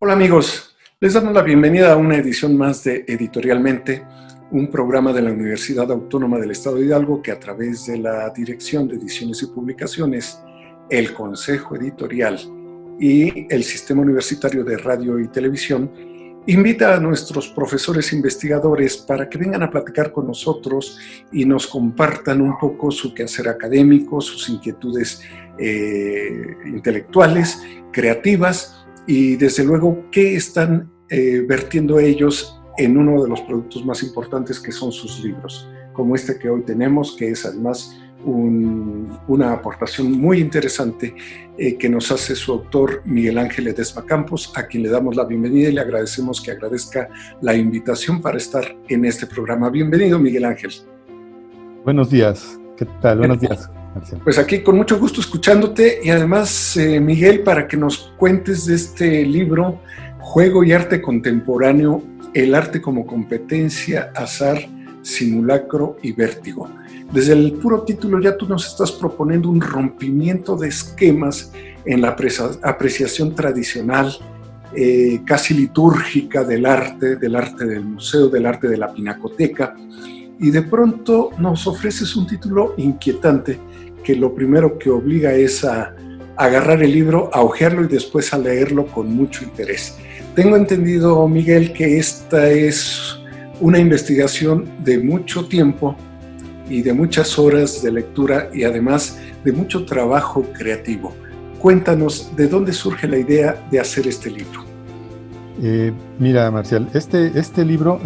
Hola amigos, les damos la bienvenida a una edición más de Editorialmente, un programa de la Universidad Autónoma del Estado de Hidalgo que a través de la Dirección de Ediciones y Publicaciones, el Consejo Editorial y el Sistema Universitario de Radio y Televisión invita a nuestros profesores investigadores para que vengan a platicar con nosotros y nos compartan un poco su quehacer académico, sus inquietudes intelectuales, creativas, y desde luego qué están vertiendo ellos en uno de los productos más importantes que son sus libros, como este que hoy tenemos, que es además una aportación muy interesante que nos hace su autor Miguel Ángel Ledesma Campos, a quien le damos la bienvenida y le agradecemos que agradezca la invitación para estar en este programa. Bienvenido, Miguel Ángel. Buenos días, ¿qué tal? Buenos días, Marcelo. Pues aquí con mucho gusto escuchándote y además, Miguel, para que nos cuentes de este libro, Juego y Arte Contemporáneo, el arte como competencia, azar, simulacro y vértigo. Desde el puro título ya tú nos estás proponiendo un rompimiento de esquemas en la apreciación tradicional, casi litúrgica del arte del museo, del arte de la pinacoteca, y de pronto nos ofreces un título inquietante que lo primero que obliga es a agarrar el libro, a hojearlo y después a leerlo con mucho interés. Tengo entendido, Miguel, que esta es una investigación de mucho tiempo y de muchas horas de lectura y además de mucho trabajo creativo. Cuéntanos, ¿de dónde surge la idea de hacer este libro? Mira, Marcial, este libro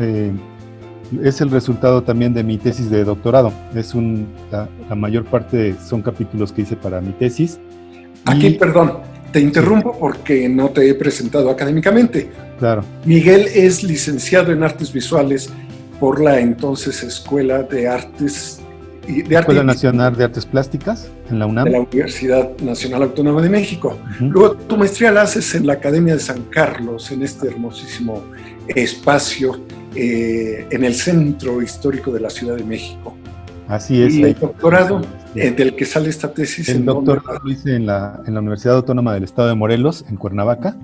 es el resultado también de mi tesis de doctorado. La mayor parte son capítulos que hice para mi tesis. Aquí, perdón, te interrumpo porque no te he presentado académicamente. Claro. Miguel es licenciado en Artes Visuales por la entonces Escuela de Artes Escuela Nacional de Artes Plásticas en la UNAM. De la Universidad Nacional Autónoma de México. Luego tu maestría la haces en la Academia de San Carlos, en este hermosísimo espacio en el centro histórico de la Ciudad de México. Así es. Y el doctorado del que sale esta tesis. El doctorado lo hice en la Universidad Autónoma del Estado de Morelos, en Cuernavaca,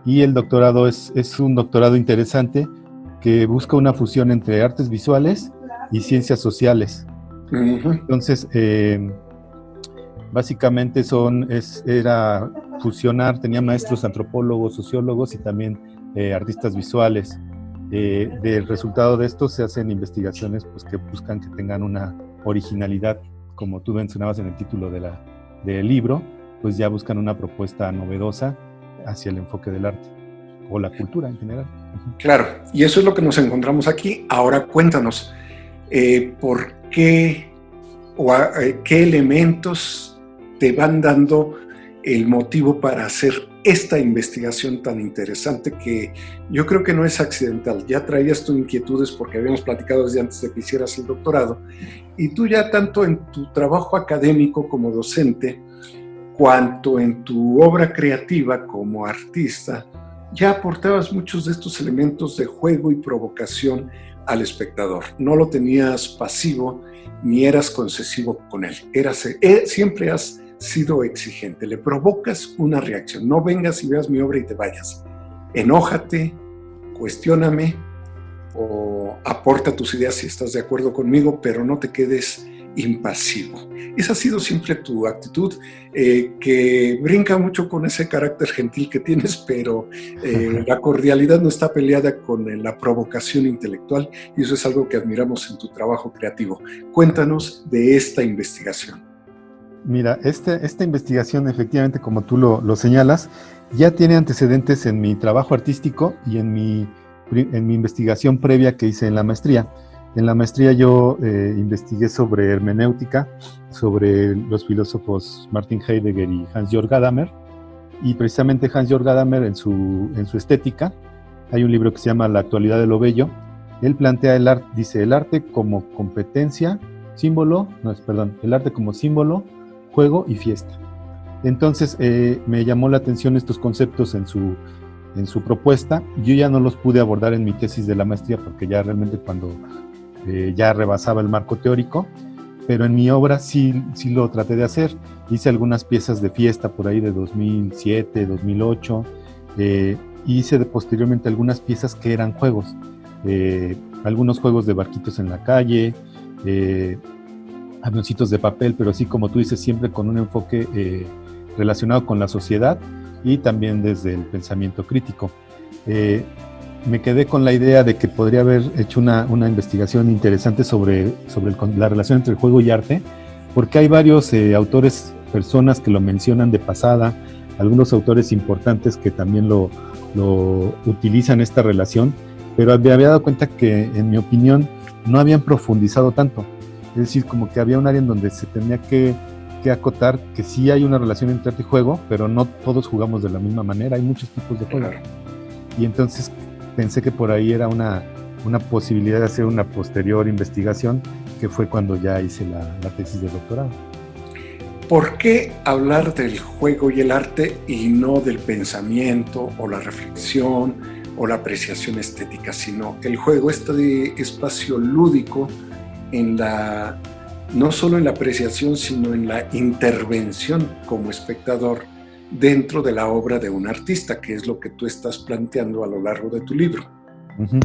y el doctorado es un doctorado interesante que busca una fusión entre artes visuales y ciencias sociales. Entonces, básicamente era fusionar, tenía maestros antropólogos, sociólogos y también artistas visuales. Del resultado de esto se hacen investigaciones pues, que buscan que tengan una originalidad, como tú mencionabas en el título del libro, pues ya buscan una propuesta novedosa hacia el enfoque del arte o la cultura en general. Claro, y eso es lo que nos encontramos aquí. Ahora cuéntanos, ¿por qué o qué elementos te van dando el motivo para hacer esta investigación tan interesante que yo creo que no es accidental? Ya traías tus inquietudes porque habíamos platicado desde antes de que hicieras el doctorado y tú ya tanto en tu trabajo académico como docente, cuanto en tu obra creativa como artista, ya aportabas muchos de estos elementos de juego y provocación al espectador. No lo tenías pasivo ni eras concesivo con él. Siempre has sido exigente, le provocas una reacción. No vengas y veas mi obra y te vayas. Enójate, cuestióname o aporta tus ideas si estás de acuerdo conmigo, pero no te quedes impasivo. Esa ha sido siempre tu actitud, que brinca mucho con ese carácter gentil que tienes, pero la cordialidad no está peleada con la provocación intelectual y eso es algo que admiramos en tu trabajo creativo. Cuéntanos de esta investigación. Mira, esta investigación, efectivamente, como tú lo señalas, ya tiene antecedentes en mi trabajo artístico y en mi investigación previa que hice en la maestría. En la maestría yo investigué sobre hermenéutica, sobre los filósofos Martin Heidegger y Hans-Georg Gadamer, y precisamente Hans-Georg Gadamer en su estética, hay un libro que se llama La actualidad de lo bello. Él plantea el arte como competencia, el arte como símbolo, juego y fiesta. Entonces me llamó la atención estos conceptos en su propuesta. Yo ya no los pude abordar en mi tesis de la maestría porque ya realmente cuando ya rebasaba el marco teórico, pero en mi obra sí lo traté de hacer. Hice algunas piezas de fiesta por ahí de 2007, 2008, hice posteriormente algunas piezas que eran juegos, algunos juegos de barquitos en la calle, avioncitos de papel, pero sí, como tú dices, siempre con un enfoque relacionado con la sociedad y también desde el pensamiento crítico. Me quedé con la idea de que podría haber hecho una investigación interesante sobre la relación entre el juego y arte, porque hay varios autores, personas que lo mencionan de pasada, algunos autores importantes que también lo utilizan esta relación, pero me había dado cuenta que, en mi opinión, no habían profundizado tanto. Es decir, como que había un área en donde se tenía que acotar que sí hay una relación entre arte y juego, pero no todos jugamos de la misma manera, hay muchos tipos de juegos. Y entonces pensé que por ahí era una posibilidad de hacer una posterior investigación, que fue cuando ya hice la tesis de doctorado. ¿Por qué hablar del juego y el arte y no del pensamiento o la reflexión o la apreciación estética, sino el juego, este espacio lúdico no solo en la apreciación, sino en la intervención como espectador dentro de la obra de un artista, que es lo que tú estás planteando a lo largo de tu libro? Uh-huh.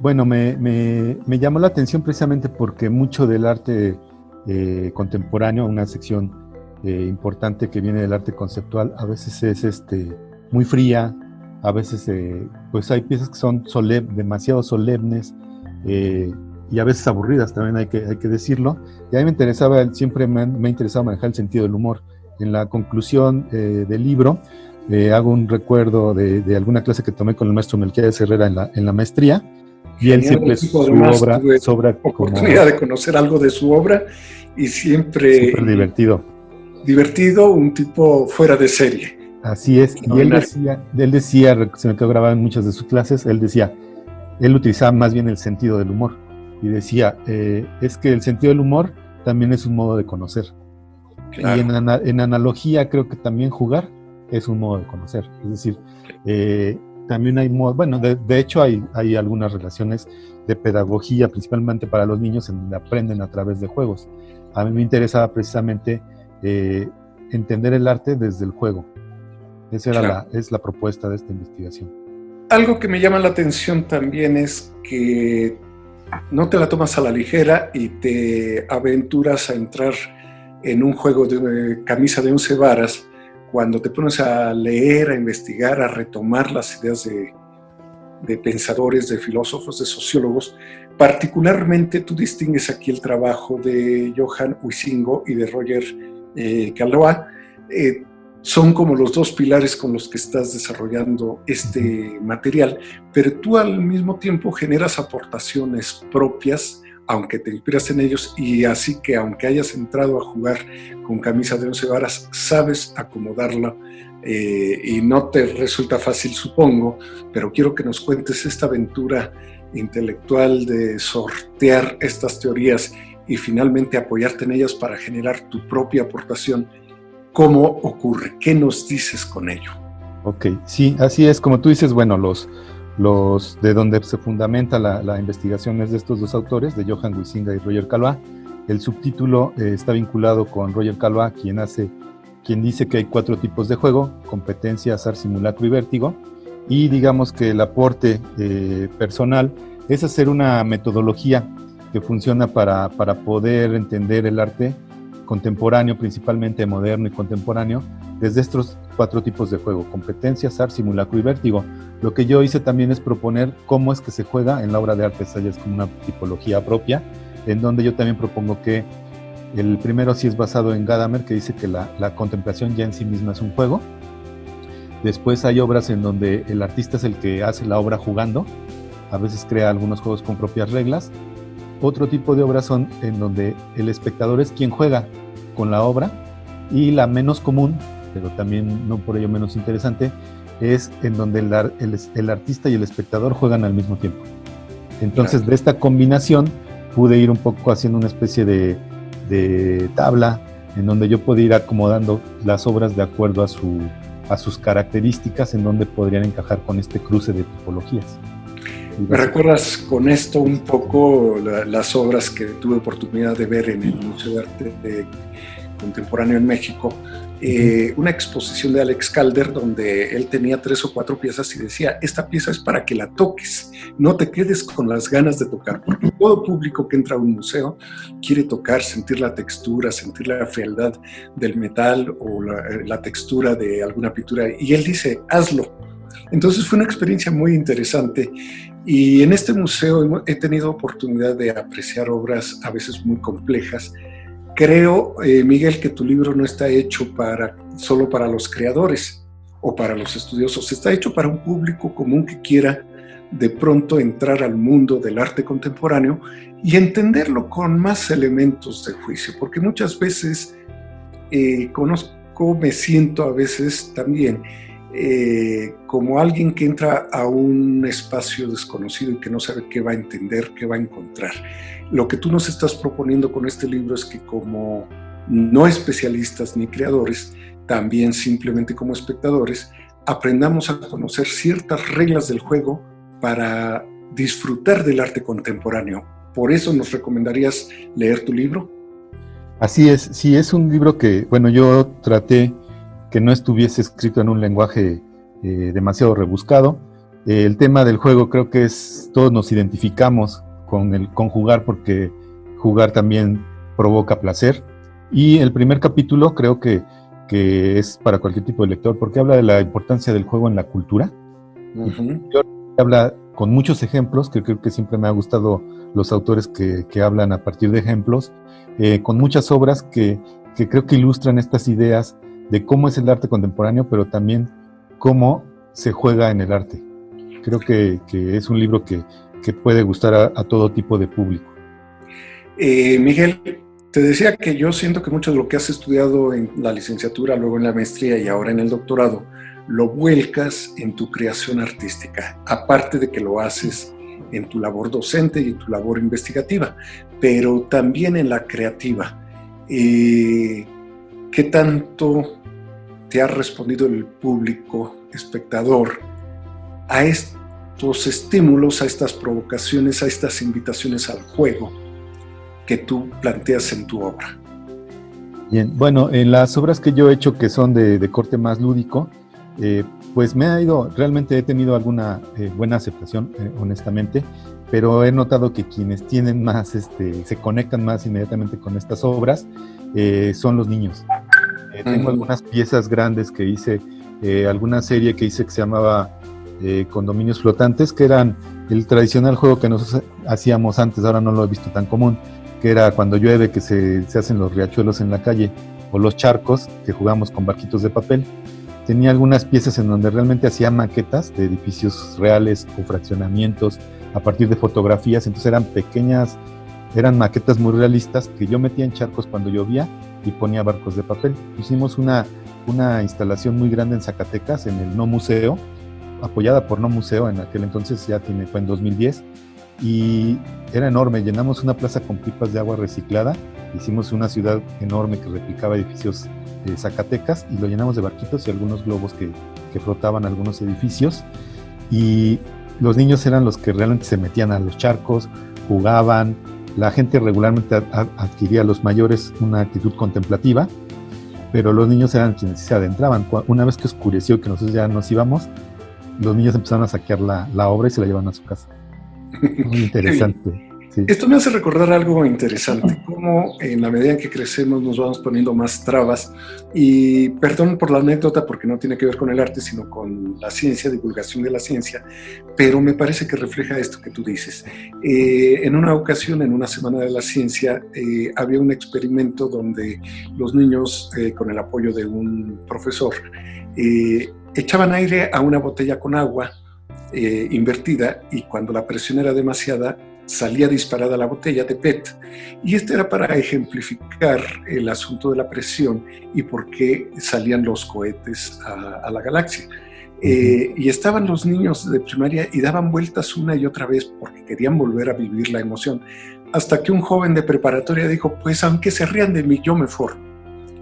Bueno, me llamó la atención precisamente porque mucho del arte contemporáneo, una sección importante que viene del arte conceptual, a veces es muy fría, a veces pues hay piezas que son demasiado solemnes, y a veces aburridas, también hay que decirlo. Y a mí siempre me ha interesado manejar el sentido del humor. En la conclusión del libro hago un recuerdo de alguna clase que tomé con el maestro Melquiades Herrera en la maestría, y él siempre su obra tuve oportunidad de conocer algo de su obra, y siempre divertido, un tipo fuera de serie. Así es, y él decía, se me quedó grabado en muchas de sus clases, él utilizaba más bien el sentido del humor, y decía, es que el sentido del humor también es un modo de conocer. Claro. Y en analogía creo que también jugar es un modo de conocer. Es decir, también hay modos, bueno, de hecho hay algunas relaciones de pedagogía, principalmente para los niños, en donde aprenden a través de juegos. A mí me interesaba precisamente entender el arte desde el juego. Esa es la propuesta de esta investigación. Algo que me llama la atención también es que no te la tomas a la ligera y te aventuras a entrar en un juego de camisa de 11 varas cuando te pones a leer, a investigar, a retomar las ideas de pensadores, de filósofos, de sociólogos. Particularmente tú distingues aquí el trabajo de Johan Huizinga y de Roger Caillois. Son como los dos pilares con los que estás desarrollando este material, pero tú al mismo tiempo generas aportaciones propias, aunque te inspiras en ellos, y así que aunque hayas entrado a jugar con camisa de 11 varas, sabes acomodarla, y no te resulta fácil, supongo, pero quiero que nos cuentes esta aventura intelectual de sortear estas teorías y finalmente apoyarte en ellas para generar tu propia aportación. ¿Cómo ocurre? ¿Qué nos dices con ello? Ok, sí, así es. Como tú dices, bueno, los de donde se fundamenta la investigación es de estos dos autores, de Johan Huizinga y Roger Caillois. El subtítulo está vinculado con Roger Caillois, quien dice que hay 4 tipos de juego: competencia, azar, simulacro y vértigo. Y digamos que el aporte personal es hacer una metodología que funciona para poder entender el arte contemporáneo, principalmente moderno y contemporáneo, desde estos 4 tipos de juego: competencia, azar, simulacro y vértigo. Lo que yo hice también es proponer cómo es que se juega en la obra de arte. Esa ya es como una tipología propia, en donde yo también propongo que el primero sí es basado en Gadamer, que dice que la contemplación ya en sí misma es un juego. Después hay obras en donde el artista es el que hace la obra jugando, a veces crea algunos juegos con propias reglas. Otro tipo de obras son en donde el espectador es quien juega con la obra, y la menos común, pero también no por ello menos interesante, es en donde el artista y el espectador juegan al mismo tiempo. Entonces, de esta combinación pude ir un poco haciendo una especie de tabla en donde yo puedo ir acomodando las obras de acuerdo a sus características, en donde podrían encajar con este cruce de tipologías. ¿Me recuerdas con esto un poco las obras que tuve oportunidad de ver en el Museo de Arte de contemporáneo en México, una exposición de Alex Calder donde él tenía 3 o 4 piezas y decía, esta pieza es para que la toques, no te quedes con las ganas de tocar, porque todo público que entra a un museo quiere tocar, sentir la textura, sentir la frialdad del metal o la textura de alguna pintura, y él dice, hazlo. Entonces fue una experiencia muy interesante y en este museo he tenido oportunidad de apreciar obras a veces muy complejas. Creo, Miguel, que tu libro no está hecho solo para los creadores o para los estudiosos, está hecho para un público común que quiera de pronto entrar al mundo del arte contemporáneo y entenderlo con más elementos de juicio, porque muchas veces me siento a veces también como alguien que entra a un espacio desconocido y que no sabe qué va a entender, qué va a encontrar. Lo que tú nos estás proponiendo con este libro es que como no especialistas ni creadores, también simplemente como espectadores, aprendamos a conocer ciertas reglas del juego para disfrutar del arte contemporáneo. ¿Por eso nos recomendarías leer tu libro? Así es, sí, es un libro que, bueno, yo traté que no estuviese escrito en un lenguaje demasiado rebuscado. El tema del juego creo que todos nos identificamos con jugar, porque jugar también provoca placer. Y el primer capítulo creo que es para cualquier tipo de lector, porque habla de la importancia del juego en la cultura. Habla con muchos ejemplos, que creo que siempre me ha gustado los autores que hablan a partir de ejemplos, con muchas obras que creo que ilustran estas ideas de cómo es el arte contemporáneo, pero también cómo se juega en el arte. Creo que es un libro que puede gustar a todo tipo de público. Miguel, te decía que yo siento que mucho de lo que has estudiado en la licenciatura, luego en la maestría y ahora en el doctorado, lo vuelcas en tu creación artística, aparte de que lo haces en tu labor docente y en tu labor investigativa, pero también en la creativa. ¿Qué tanto te ha respondido el público espectador a estos estímulos, a estas provocaciones, a estas invitaciones al juego que tú planteas en tu obra? Bien, bueno, en las obras que yo he hecho que son de corte más lúdico, pues realmente he tenido alguna buena aceptación, honestamente, pero he notado que quienes tienen más, se conectan más inmediatamente con estas obras, son los niños. Tengo algunas piezas grandes que hice, alguna serie que hice que se llamaba Condominios Flotantes, que eran el tradicional juego que nosotros hacíamos antes, ahora no lo he visto tan común, que era cuando llueve, que se hacen los riachuelos en la calle, o los charcos, que jugamos con barquitos de papel. Tenía algunas piezas en donde realmente hacía maquetas de edificios reales o fraccionamientos a partir de fotografías, entonces eran maquetas muy realistas que yo metía en charcos cuando llovía y ponía barcos de papel. Hicimos una instalación muy grande en Zacatecas, en el No Museo, apoyada por No Museo en aquel entonces, fue en 2010, y era enorme. Llenamos una plaza con pipas de agua reciclada, hicimos una ciudad enorme que replicaba edificios de Zacatecas, y lo llenamos de barquitos y algunos globos que flotaban algunos edificios, y los niños eran los que realmente se metían a los charcos, jugaban. La gente regularmente adquiría, los mayores, una actitud contemplativa, pero los niños eran quienes se adentraban. Una vez que oscureció, que nosotros ya nos íbamos, los niños empezaron a saquear la obra y se la llevaban a su casa. Muy interesante. Sí. Esto me hace recordar algo interesante, cómo en la medida en que crecemos nos vamos poniendo más trabas, y perdón por la anécdota porque no tiene que ver con el arte, sino con la ciencia, divulgación de la ciencia, pero me parece que refleja esto que tú dices. En una ocasión, en una semana de la ciencia, había un experimento donde los niños, con el apoyo de un profesor, echaban aire a una botella con agua invertida, y cuando la presión era demasiada, salía disparada la botella de PET. Y esto era para ejemplificar el asunto de la presión y por qué salían los cohetes a la galaxia. Y estaban los niños de primaria y daban vueltas una y otra vez porque querían volver a vivir la emoción, hasta que un joven de preparatoria dijo, pues aunque se rían de mí, yo me formo.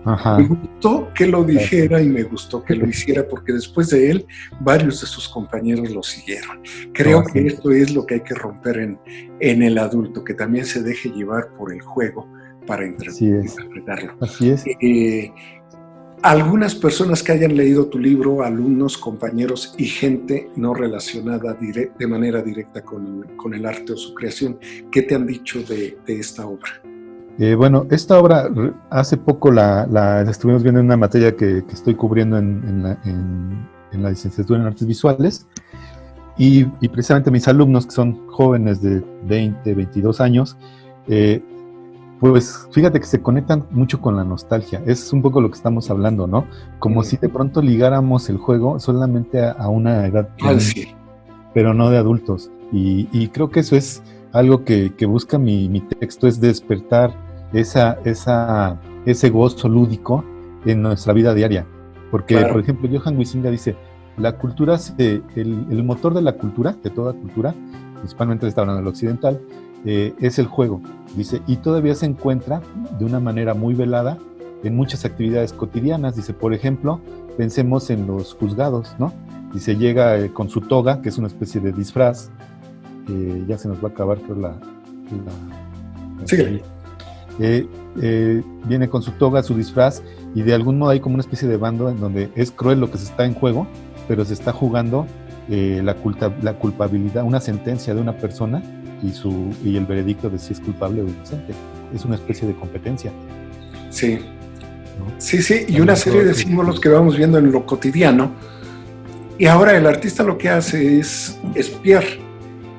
Ajá. Me gustó que lo dijera y me gustó que lo hiciera, porque después de él varios de sus compañeros lo siguieron. Creo que esto es lo que hay que romper en el adulto, que también se deje llevar por el juego, para Así es. interpretarlo. Así es. Algunas personas que hayan leído tu libro, alumnos, compañeros y gente no relacionada de manera directa con el arte o su creación, ¿qué te han dicho de esta obra? Bueno, esta obra hace poco la estuvimos viendo en una materia que estoy cubriendo en la licenciatura en Artes Visuales, y precisamente mis alumnos, que son jóvenes de 20, 22 años, pues fíjate que se conectan mucho con la nostalgia. Es un poco lo que estamos hablando, ¿no? Como si de pronto ligáramos el juego solamente a una edad, Sí. pero no de adultos. Y creo que eso es algo que busca mi texto, es despertar ese gozo lúdico en nuestra vida diaria. Porque, claro, por ejemplo, Johan Huizinga dice, la cultura, el motor de la cultura, de toda cultura, principalmente está hablando del occidental, es el juego, dice, y todavía se encuentra de una manera muy velada en muchas actividades cotidianas. Dice, por ejemplo, pensemos en los juzgados, ¿no? Dice, llega con su toga, que es una especie de disfraz, ya se nos va a acabar, creo, sí. Viene con su toga, su disfraz, y de algún modo hay como una especie de bando en donde es cruel lo que se está en juego, pero se está jugando la culpabilidad, una sentencia de una persona, y el veredicto de si es culpable o inocente. Es una especie de competencia. Sí, ¿no? Sí, y una serie de símbolos que vamos viendo en lo cotidiano. Y ahora el artista lo que hace es espiar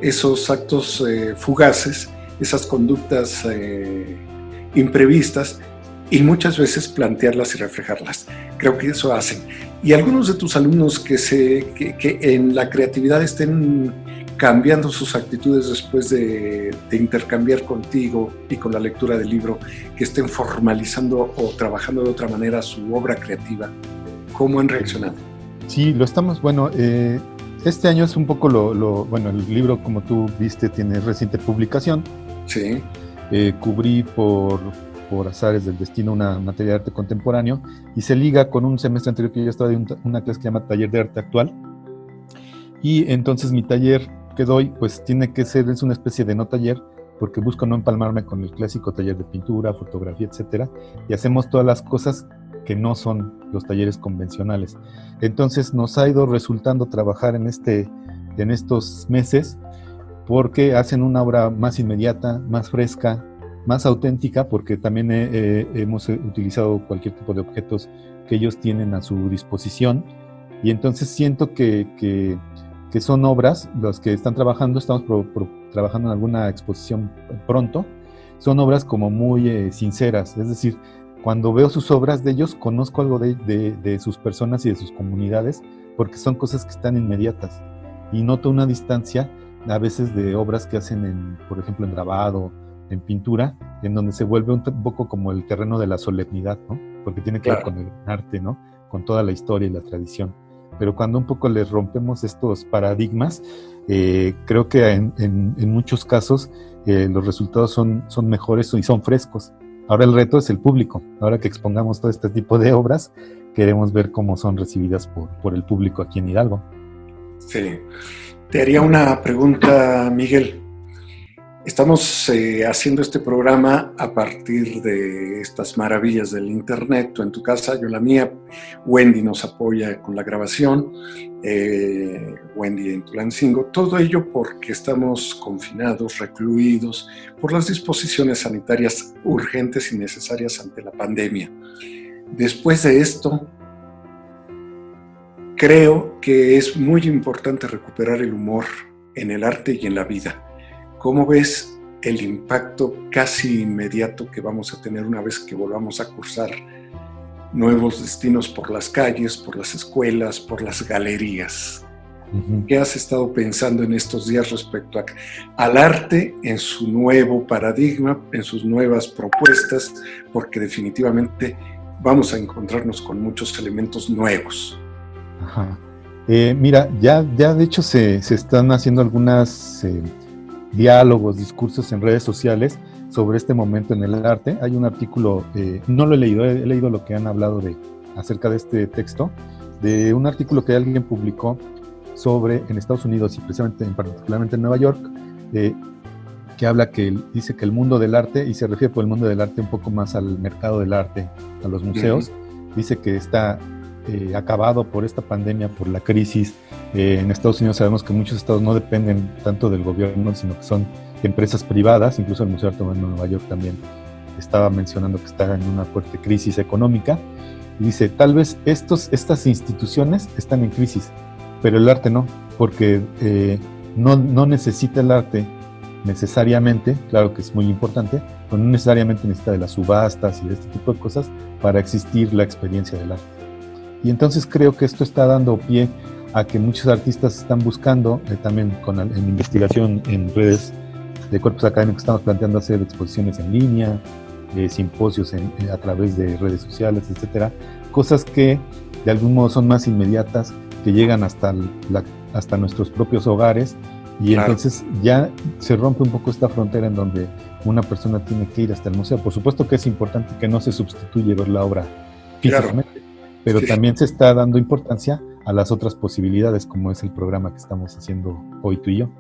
esos actos fugaces, esas conductas imprevistas, y muchas veces plantearlas y reflejarlas. Creo que eso hacen. Y algunos de tus alumnos que en la creatividad estén cambiando sus actitudes después de intercambiar contigo y con la lectura del libro, que estén formalizando o trabajando de otra manera su obra creativa, ¿cómo han reaccionado? Sí, lo estamos, bueno, este año es un poco bueno, el libro, como tú viste, tiene reciente publicación. Sí. Cubrí por azares del destino una materia de arte contemporáneo, y se liga con un semestre anterior que yo estaba de una clase que se llama Taller de Arte Actual. Y entonces mi taller que doy, pues tiene que ser, es una especie de no taller, porque busco no empalmarme con el clásico taller de pintura, fotografía, etcétera, y hacemos todas las cosas que no son los talleres convencionales. Entonces nos ha ido resultando trabajar en estos meses, porque hacen una obra más inmediata, más fresca, más auténtica, porque también hemos utilizado cualquier tipo de objetos que ellos tienen a su disposición, y entonces siento que son obras, los que están trabajando, estamos trabajando en alguna exposición pronto, son obras como muy sinceras, es decir, cuando veo sus obras de ellos, conozco algo de sus personas y de sus comunidades, porque son cosas que están inmediatas, y noto una distancia a veces de obras que hacen, por ejemplo, en grabado, en pintura, en donde se vuelve un poco como el terreno de la solemnidad, ¿no? Porque tiene que ver con el arte, ¿no? Con toda la historia y la tradición. Pero cuando un poco les rompemos estos paradigmas, creo que en muchos casos los resultados son mejores y son frescos. Ahora el reto es el público. Ahora que expongamos todo este tipo de obras, queremos ver cómo son recibidas por el público aquí en Hidalgo. Sí. Te haría una pregunta, Miguel. Estamos haciendo este programa a partir de estas maravillas del internet, tú en tu casa, yo en la mía. Wendy nos apoya con la grabación, Wendy en Tulancingo, todo ello porque estamos confinados, recluidos por las disposiciones sanitarias urgentes y necesarias ante la pandemia. Después de esto, creo que es muy importante recuperar el humor en el arte y en la vida. ¿Cómo ves el impacto casi inmediato que vamos a tener una vez que volvamos a cursar nuevos destinos por las calles, por las escuelas, por las galerías? Uh-huh. ¿Qué has estado pensando en estos días respecto al arte en su nuevo paradigma, en sus nuevas propuestas? Porque definitivamente vamos a encontrarnos con muchos elementos nuevos. Ajá. Mira, ya de hecho se están haciendo algunas diálogos, discursos en redes sociales sobre este momento en el arte. Hay un artículo, no lo he leído, he leído lo que han hablado acerca de este texto, de un artículo que alguien publicó en Estados Unidos y precisamente particularmente en Nueva York, que habla dice que el mundo del arte, y se refiere por el mundo del arte un poco más al mercado del arte, a los museos, dice que está acabado por esta pandemia, por la crisis. En Estados Unidos sabemos que muchos estados no dependen tanto del gobierno, sino que son empresas privadas. Incluso el Museo de Arte Moderno de Nueva York también estaba mencionando que está en una fuerte crisis económica. Y dice, tal vez estas instituciones están en crisis, pero el arte no, porque no necesita el arte necesariamente, claro que es muy importante, pero no necesariamente necesita de las subastas y de este tipo de cosas para existir la experiencia del arte. Y entonces creo que esto está dando pie a que muchos artistas están buscando, también en investigación en redes de cuerpos académicos, estamos planteando hacer exposiciones en línea, simposios a través de redes sociales, etcétera, cosas que de algún modo son más inmediatas, que llegan hasta nuestros propios hogares, y claro, entonces ya se rompe un poco esta frontera en donde una persona tiene que ir hasta el museo. Por supuesto que es importante que no se sustituye ver la obra físicamente, claro, pero sí, también se está dando importancia a las otras posibilidades, como es el programa que estamos haciendo hoy tú y yo.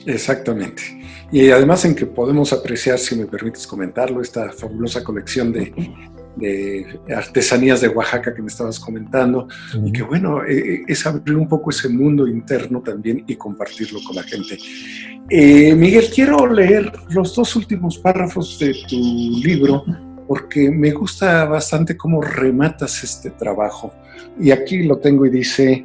Exactamente. Y además en que podemos apreciar, si me permites comentarlo, esta fabulosa colección de artesanías de Oaxaca que me estabas comentando, y que bueno, es abrir un poco ese mundo interno también y compartirlo con la gente. Miguel, quiero leer los 2 últimos párrafos de tu libro, porque me gusta bastante cómo rematas este trabajo. Y aquí lo tengo y dice: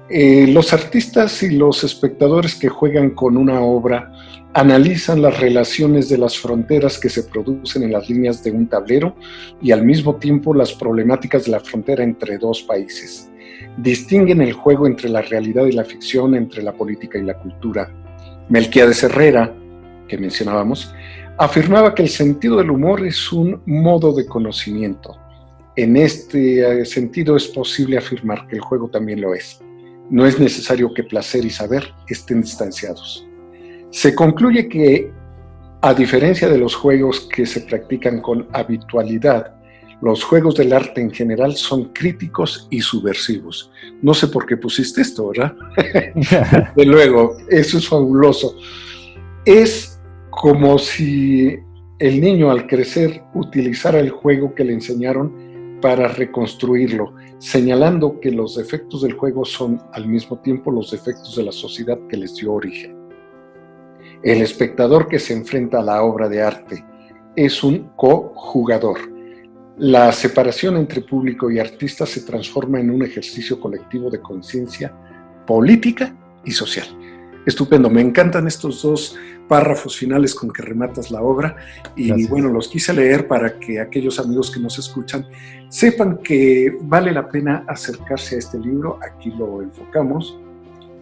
los artistas y los espectadores que juegan con una obra analizan las relaciones de las fronteras que se producen en las líneas de un tablero y al mismo tiempo las problemáticas de la frontera entre 2 países. Distinguen el juego entre la realidad y la ficción, entre la política y la cultura. Melquíades Herrera, que mencionábamos, afirmaba que el sentido del humor es un modo de conocimiento. En este sentido es posible afirmar que el juego también lo es. No es necesario que placer y saber estén distanciados. Se concluye que, a diferencia de los juegos que se practican con habitualidad, los juegos del arte en general son críticos y subversivos. No sé por qué pusiste esto, ¿verdad? De luego, eso es fabuloso. Es como si el niño al crecer utilizara el juego que le enseñaron para reconstruirlo, señalando que los defectos del juego son al mismo tiempo los defectos de la sociedad que les dio origen. El espectador que se enfrenta a la obra de arte es un cojugador. La separación entre público y artista se transforma en un ejercicio colectivo de conciencia política y social. Estupendo, me encantan estos 2 párrafos finales con que rematas la obra y gracias. Bueno, los quise leer para que aquellos amigos que nos escuchan sepan que vale la pena acercarse a este libro. Aquí lo enfocamos,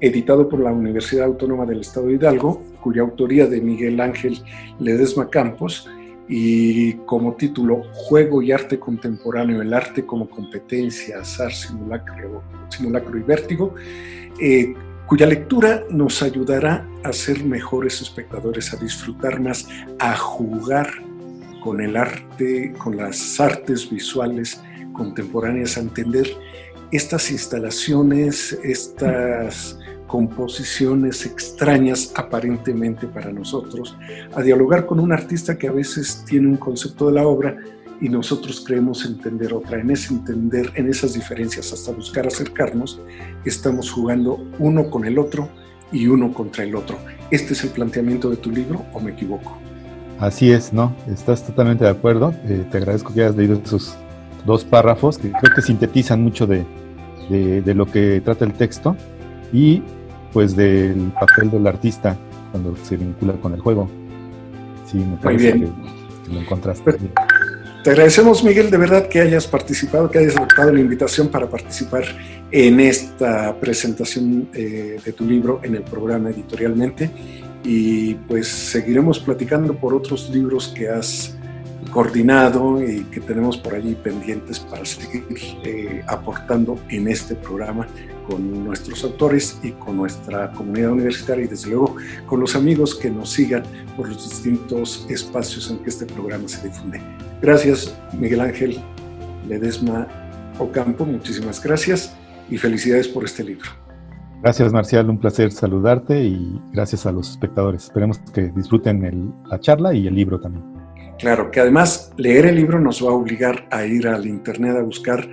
editado por la Universidad Autónoma del Estado de Hidalgo, cuya autoría de Miguel Ángel Ledesma Campos, y como título Juego y Arte Contemporáneo, el arte como competencia, azar, simulacro y vértigo, cuya lectura nos ayudará a ser mejores espectadores, a disfrutar más, a jugar con el arte, con las artes visuales contemporáneas, a entender estas instalaciones, estas composiciones extrañas aparentemente para nosotros, a dialogar con un artista que a veces tiene un concepto de la obra y nosotros creemos entender otra. En ese entender, en esas diferencias, hasta buscar acercarnos, estamos jugando uno con el otro y uno contra el otro. ¿Este es el planteamiento de tu libro o me equivoco? Así es, ¿no? Estás totalmente de acuerdo. Te agradezco que hayas leído esos 2 párrafos que creo que sintetizan mucho de lo que trata el texto y pues del papel del artista cuando se vincula con el juego. Sí, me parece que lo encontraste bien. Te agradecemos, Miguel, de verdad que hayas participado, que hayas aceptado la invitación para participar en esta presentación de tu libro en el programa Editorialmente, y pues seguiremos platicando por otros libros que has coordinado y que tenemos por allí pendientes para seguir aportando en este programa con nuestros autores y con nuestra comunidad universitaria y desde luego con los amigos que nos sigan por los distintos espacios en que este programa se difunde. Gracias, Miguel Ángel Ledesma Ocampo, muchísimas gracias y felicidades por este libro. Gracias, Marcial, un placer saludarte y gracias a los espectadores. Esperemos que disfruten la charla y el libro también. Claro, que además leer el libro nos va a obligar a ir al internet a buscar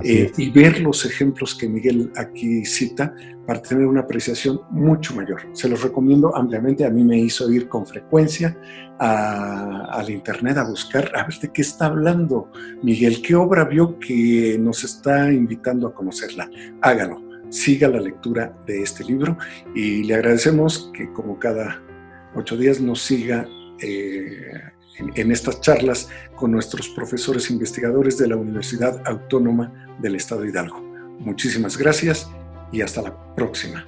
y ver los ejemplos que Miguel aquí cita para tener una apreciación mucho mayor. Se los recomiendo ampliamente. A mí me hizo ir con frecuencia al internet a buscar a ver de qué está hablando Miguel, qué obra vio que nos está invitando a conocerla. Hágalo, siga la lectura de este libro y le agradecemos que como cada 8 días nos siga en estas charlas con nuestros profesores investigadores de la Universidad Autónoma del Estado de Hidalgo. Muchísimas gracias y hasta la próxima.